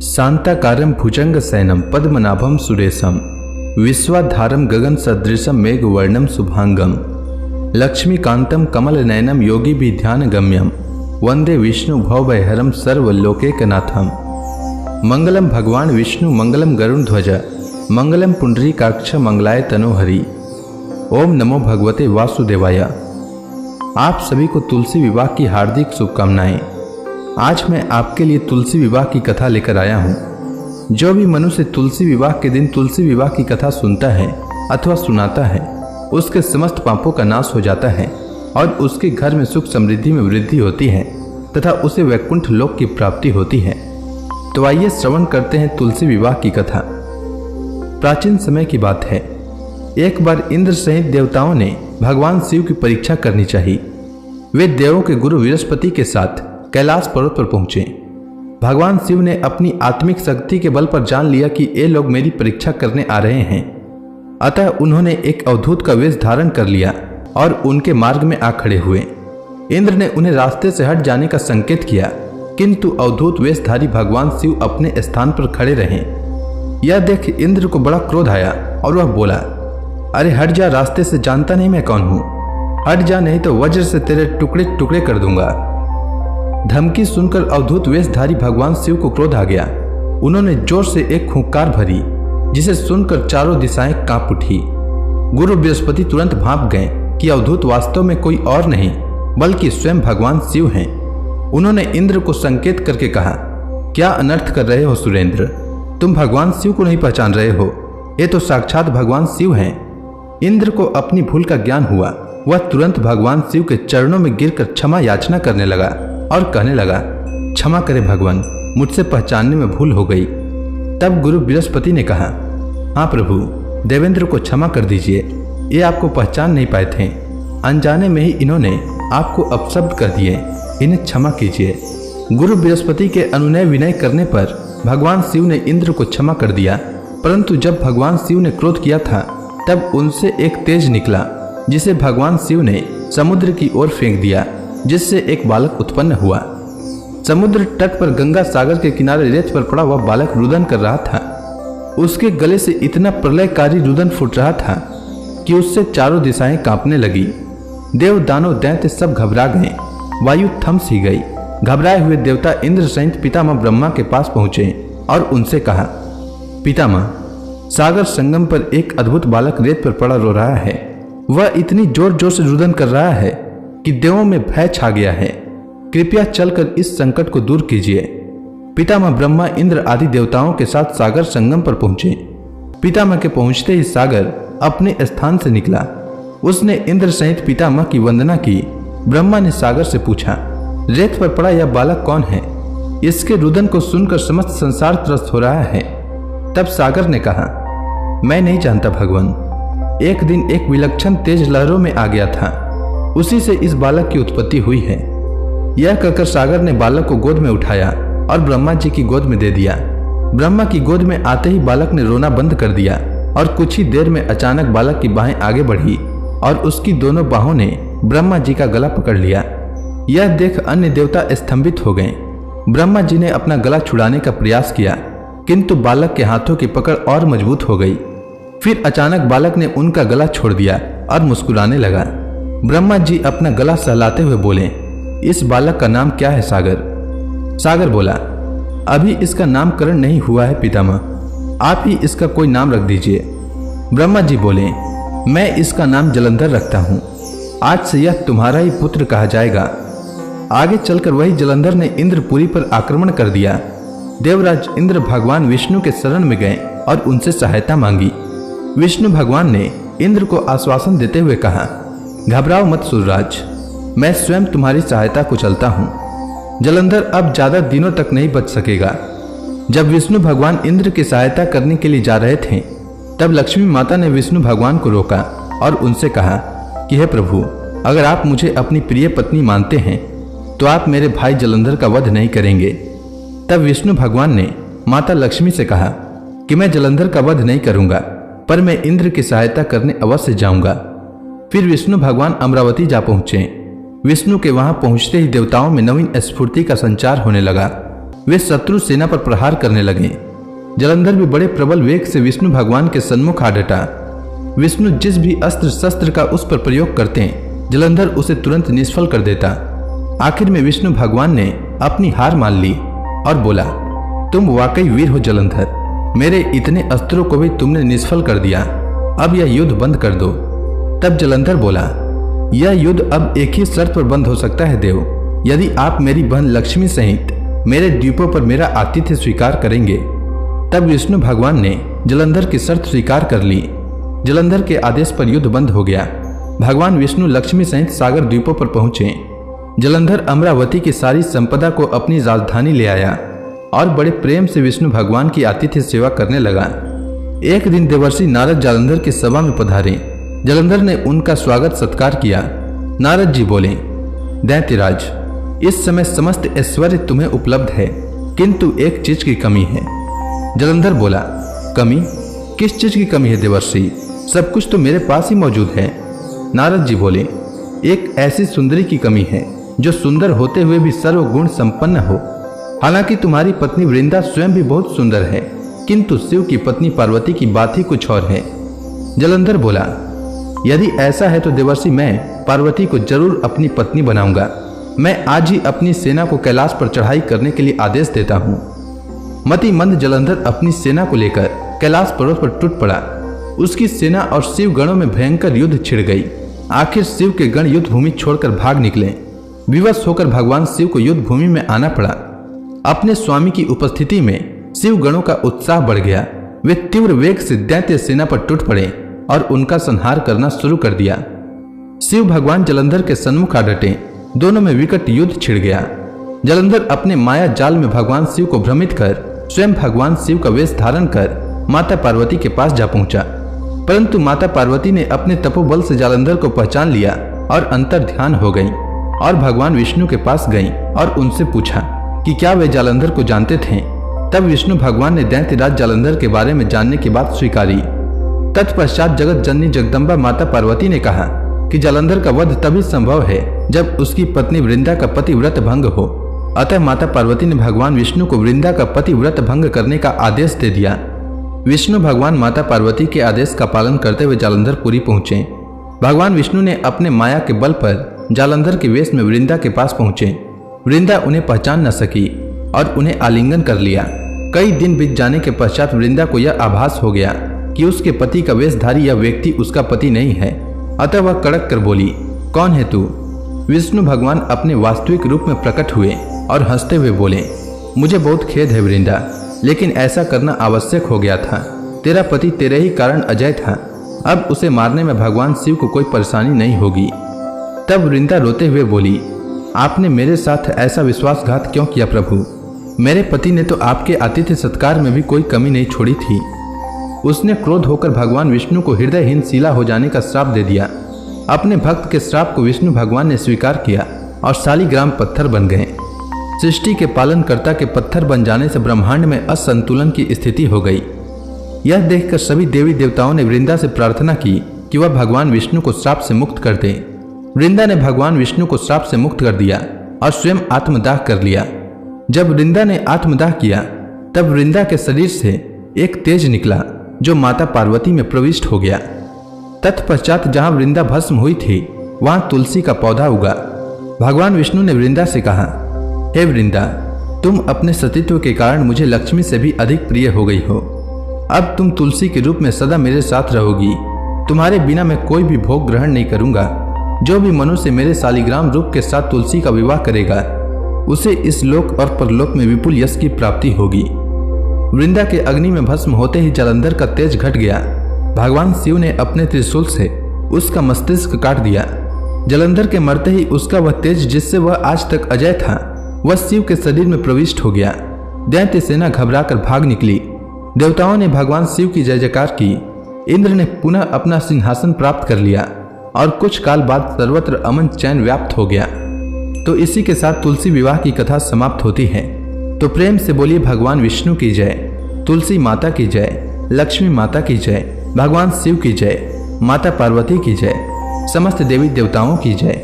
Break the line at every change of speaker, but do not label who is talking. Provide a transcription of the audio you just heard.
शांताकारं भुजंगशयनं पद्मनाभं सुरेशं विश्वाधारं गगनसदृशं मेघवर्णं शुभांगं लक्ष्मीकान्तं कमलनयनं योगिभिर्ध्यानगम्यं वंदे विष्णु भवभयहरं सर्वलोकैकनाथं। मंगलम भगवान विष्णु मंगलम गरुड़ध्वज मंगलम पुंडरीकाक्ष मंगलाय तनोहरि। ओम नमो भगवते वासुदेवाय। आप सभी को तुलसी विवाह की हार्दिक शुभकामनाएं। आज मैं आपके लिए तुलसी विवाह की कथा लेकर आया हूँ। जो भी मनुष्य तुलसी विवाह के दिन तुलसी विवाह की कथा सुनता है अथवा सुनाता है, उसके समस्त पापों का नाश हो जाता है और उसके घर में सुख समृद्धि में वृद्धि होती है तथा उसे वैकुंठ लोक की प्राप्ति होती है। तो आइए श्रवण करते हैं तुलसी विवाह की कथा। प्राचीन समय की बात है। एक बार इंद्र सहित देवताओं ने भगवान शिव की परीक्षा करनी चाहिए। वे देवों के गुरु बृहस्पति के साथ कैलाश पर्वत पर पहुंचे। भगवान शिव ने अपनी आत्मिक शक्ति के बल पर जान लिया कि ये लोग मेरी परीक्षा करने आ रहे हैं, अतः उन्होंने एक अवधूत का वेश धारण कर लिया और उनके मार्ग में आ खड़े हुए। इंद्र ने उन्हें रास्ते से हट जाने का संकेत किया, किंतु अवधूत वेशधारी भगवान शिव अपने स्थान पर खड़े रहे। यह देख इंद्र को बड़ा क्रोध आया और वह बोला, अरे हट जा, रास्ते से जानता नहीं मैं कौन हूं, हट जा नहीं तो वज्र से तेरे टुकड़े टुकड़े कर दूंगा। धमकी सुनकर अवधूत वेशधारी भगवान शिव को क्रोध आ गया। उन्होंने जोर से एक हुंकार भरी, जिसे सुनकर चारों दिशाएं कांप उठी। गुरु बृहस्पति तुरंत भांप गए कि अवधूत वास्तव में कोई और नहीं बल्कि स्वयं भगवान शिव हैं। उन्होंने इंद्र को संकेत करके कहा, क्या अनर्थ कर रहे हो सुरेंद्र, तुम भगवान शिव को नहीं पहचान रहे हो, ये तो साक्षात भगवान शिव हैं। इंद्र को अपनी भूल का ज्ञान हुआ। वह तुरंत भगवान शिव के चरणों में गिरकर क्षमा याचना करने लगा और कहने लगा, क्षमा करे भगवान, मुझसे पहचानने में भूल हो गई। तब गुरु बृहस्पति ने कहा, हाँ प्रभु, देवेंद्र को क्षमा कर दीजिए, ये आपको पहचान नहीं पाए थे, अनजाने में ही इन्होंने आपको अपशब्द कर दिए, इन्हें क्षमा कीजिए। गुरु बृहस्पति के अनुनय विनय करने पर भगवान शिव ने इंद्र को क्षमा कर दिया, परंतु जब भगवान शिव ने क्रोध किया था तब उनसे एक तेज निकला, जिसे भगवान शिव ने समुद्र की ओर फेंक दिया, जिससे एक बालक उत्पन्न हुआ। समुद्र तट पर गंगा सागर के किनारे रेत पर पड़ा वह बालक रुदन कर रहा था। उसके गले से इतना प्रलयकारी रुदन फूट रहा था कि उससे चारों दिशाएं कांपने लगी। देव दानव दैत्य सब घबरा गए, वायु थम सी गई। घबराए हुए देवता इंद्र सहित पितामह ब्रह्मा के पास पहुंचे और उनसे कहा, पितामह, सागर संगम पर एक अद्भुत बालक रेत पर पड़ा रो रहा है। वह इतनी जोर जोर से रुदन कर रहा है कि देवों में भय छा गया है। कृपया चलकर इस संकट को दूर कीजिए। पितामह ब्रह्मा इंद्र आदि देवताओं के साथ सागर संगम पर पहुंचे। पितामह के पहुंचते ही सागर अपने स्थान से निकला। उसने इंद्र सहित पितामह की वंदना की। ब्रह्मा ने सागर से पूछा, रेत पर पड़ा यह बालक कौन है? इसके रुदन को सुनकर समस्त संसार त्रस्त हो रहा है। तब सागर ने कहा, मैं नहीं जानता भगवान। एक दिन एक विलक्षण तेज लहरों में आ गया था, उसी से इस बालक की उत्पत्ति हुई है। यह कहकर सागर ने बालक को गोद में उठाया और ब्रह्मा जी की गोद में दे दिया। ब्रह्मा की गोद में आते ही बालक ने रोना बंद कर दिया और कुछ ही देर में अचानक बालक की बाहें आगे बढ़ी और उसकी दोनों बाहों ने ब्रह्मा जी का गला पकड़ लिया। यह देख अन्य देवता स्तंभित हो गए। ब्रह्मा जी ने अपना गला छुड़ाने का प्रयास किया, किंतु बालक के हाथों की पकड़ और मजबूत हो गई। फिर अचानक बालक ने उनका गला छोड़ दिया और मुस्कुराने लगा। ब्रह्मा जी अपना गला सहलाते हुए बोले, इस बालक का नाम क्या है सागर? सागर बोला, अभी इसका नामकरण नहीं हुआ है पितामह, आप ही इसका कोई नाम रख दीजिए। ब्रह्मा जी बोले, मैं इसका नाम जलंधर रखता हूँ, आज से यह तुम्हारा ही पुत्र कहा जाएगा। आगे चलकर वही जलंधर ने इंद्रपुरी पर आक्रमण कर दिया। देवराज इंद्र भगवान विष्णु के शरण में गए और उनसे सहायता मांगी। विष्णु भगवान ने इंद्र को आश्वासन देते हुए कहा, घबराओ मत सूर्यराज, मैं स्वयं तुम्हारी सहायता को चलता हूँ। जलंधर अब ज्यादा दिनों तक नहीं बच सकेगा। जब विष्णु भगवान इंद्र की सहायता करने के लिए जा रहे थे, तब लक्ष्मी माता ने विष्णु भगवान को रोका और उनसे कहा कि हे प्रभु, अगर आप मुझे अपनी प्रिय पत्नी मानते हैं तो आप मेरे भाई जलंधर का वध नहीं करेंगे। तब विष्णु भगवान ने माता लक्ष्मी से कहा कि मैं जलंधर का वध नहीं करूंगा, पर मैं इंद्र की सहायता करने अवश्य जाऊंगा। फिर विष्णु भगवान अमरावती जा पहुंचे। विष्णु के वहां पहुंचते ही देवताओं में नवीन स्फूर्ति का संचार होने लगा। वे शत्रु सेना पर प्रहार करने लगे। जलंधर भी बड़े प्रबल वेग से विष्णु भगवान के सन्मुख आ डटा। विष्णु जिस भी अस्त्र शस्त्र का उस पर प्रयोग करते जलंधर उसे तुरंत निष्फल कर देता। आखिर में विष्णु भगवान ने अपनी हार मान ली और बोला, तुम वाकई वीर हो जलंधर, मेरे इतने अस्त्रों को भी तुमने निष्फल कर दिया, अब यह युद्ध बंद कर दो। तब जलंधर बोला, यह युद्ध अब एक ही शर्त पर बंद हो सकता है देव, यदि आप मेरी बहन लक्ष्मी सहित मेरे द्वीपों पर मेरा आतिथ्य स्वीकार करेंगे। तब विष्णु भगवान ने जलंधर की शर्त स्वीकार कर ली। जलंधर के आदेश पर युद्ध बंद हो गया। भगवान विष्णु लक्ष्मी सहित सागर द्वीपों पर पहुंचे। जलंधर अमरावती की सारी संपदा को अपनी राजधानी ले आया और बड़े प्रेम से विष्णु भगवान की आतिथ्य सेवा करने लगा। एक दिन देवर्षि नारद जलंधर की सभा में पधारे। जलंधर ने उनका स्वागत सत्कार किया। नारद जी बोले, दैत्यराज, इस समय समस्त ऐश्वर्य तुम्हें उपलब्ध है, किंतु एक चीज की कमी है। जलंधर बोला, कमी? किस चीज की कमी है देवर्षि? सब कुछ तो मेरे पास ही मौजूद है। नारद जी बोले, एक ऐसी सुंदरी की कमी है जो सुंदर होते हुए भी सर्वगुण संपन्न हो। हालांकि तुम्हारी पत्नी वृंदा स्वयं भी बहुत सुंदर है, किंतु शिव की पत्नी पार्वती की बात ही कुछ और है। जलंधर बोला, यदि ऐसा है तो देवर्षि मैं पार्वती को जरूर अपनी पत्नी बनाऊंगा। मैं आज ही अपनी सेना को कैलाश पर चढ़ाई करने के लिए आदेश देता हूँ। मतिमंद जलंधर अपनी सेना को लेकर कैलाश पर्वत पर टूट पड़ा। उसकी सेना और शिव गणों में भयंकर युद्ध छिड़ गई। आखिर शिव के गण युद्ध भूमि छोड़कर भाग निकले। विवश होकर भगवान शिव को युद्ध भूमि में आना पड़ा। अपने स्वामी की उपस्थिति में शिव गणों का उत्साह बढ़ गया। वे तीव्र वेग से दैत्य सेना पर टूट पड़े और उनका संहार करना शुरू कर दिया। शिव भगवान जलंधर के सन्मुख आ डटे। दोनों में विकट युद्ध छिड़ गया। जलंधर अपने माया जाल में भगवान शिव को भ्रमित कर स्वयं भगवान शिव का वेश धारण कर माता पार्वती के पास जा पहुंचा। परंतु माता पार्वती ने अपने तपोबल से जलंधर को पहचान लिया और अंतर ध्यान हो गई और भगवान विष्णु के पास गई और उनसे पूछा कि क्या वे जलंधर को जानते थे। तब विष्णु भगवान ने दैत्यराज जलंधर के बारे में जानने की बात स्वीकारी। तत्पश्चात जगत जननी जगदम्बा माता पार्वती ने कहा कि जलंधर का वध तभी संभव है जब उसकी पत्नी वृंदा का पतिव्रत भंग हो। अतः माता पार्वती ने भगवान विष्णु को वृंदा का पतिव्रत भंग करने का आदेश दे दिया। विष्णु भगवान माता पार्वती के आदेश का पालन करते हुए जालंधरपुरी पहुंचे। भगवान विष्णु ने अपने माया के बल पर जालंधर के वेश में वृंदा के पास पहुंचे। वृंदा उन्हें पहचान न सकी और उन्हें आलिंगन कर लिया। कई दिन बीत जाने के पश्चात वृंदा को यह आभास हो गया कि उसके पति का वेशधारी यह व्यक्ति उसका पति नहीं है। अतः वह कड़क कर बोली, कौन है तू? विष्णु भगवान अपने वास्तविक रूप में प्रकट हुए और हंसते हुए बोले, मुझे बहुत खेद है वृंदा, लेकिन ऐसा करना आवश्यक हो गया था। तेरा पति तेरे ही कारण अजय था। अब उसे मारने में भगवान शिव को कोई परेशानी नहीं होगी। तब वृंदा रोते हुए बोली, आपने मेरे साथ ऐसा विश्वासघात क्यों किया प्रभु? मेरे पति ने तो आपके आतिथ्य सत्कार में भी कोई कमी नहीं छोड़ी थी। उसने क्रोध होकर भगवान विष्णु को हृदयहीन शिला हो जाने का श्राप दे दिया। अपने भक्त के श्राप को विष्णु भगवान ने स्वीकार किया और शालिग्राम पत्थर बन गए। सृष्टि के पालनकर्ता के पत्थर बन जाने से ब्रह्मांड में असंतुलन की स्थिति हो गई। यह देखकर सभी देवी देवताओं ने वृंदा से प्रार्थना की कि वह भगवान विष्णु को श्राप से मुक्त कर दे। वृंदा ने भगवान विष्णु को श्राप से मुक्त कर दिया और स्वयं आत्मदाह कर लिया। जब वृंदा ने आत्मदाह किया तब वृंदा के शरीर से एक तेज निकला जो माता पार्वती में प्रविष्ट हो गया। तत्पश्चात जहां वृंदा भस्म हुई थी वहां तुलसी का पौधा उगा। भगवान विष्णु ने वृंदा से कहा, हे वृंदा, तुम अपने सतीत्व के कारण मुझे लक्ष्मी से भी अधिक प्रिय हो गई हो। अब तुम तुलसी के रूप में सदा मेरे साथ रहोगी। तुम्हारे बिना मैं कोई भी भोग ग्रहण नहीं करूंगा। जो भी मनुष्य मेरे शालिग्राम रूप के साथ तुलसी का विवाह करेगा उसे इस लोक और परलोक में विपुल यश की प्राप्ति होगी। वृंदा के अग्नि में भस्म होते ही जालंधर का तेज घट गया। भगवान शिव ने अपने त्रिशूल से उसका मस्तिष्क काट दिया। जालंधर के मरते ही उसका वह तेज जिससे वह आज तक अजय था वह शिव के शरीर में प्रविष्ट हो गया। दैत्य सेना घबराकर भाग निकली। देवताओं ने भगवान शिव की जय जयकार की। इंद्र ने पुनः अपना सिंहासन प्राप्त कर लिया और कुछ काल बाद सर्वत्र अमन चैन व्याप्त हो गया। तो इसी के साथ तुलसी विवाह की कथा समाप्त होती है। तो प्रेम से बोलिए भगवान विष्णु की जय, तुलसी माता की जय, लक्ष्मी माता की जय, भगवान शिव की जय, माता पार्वती की जय, समस्त देवी देवताओं की जय।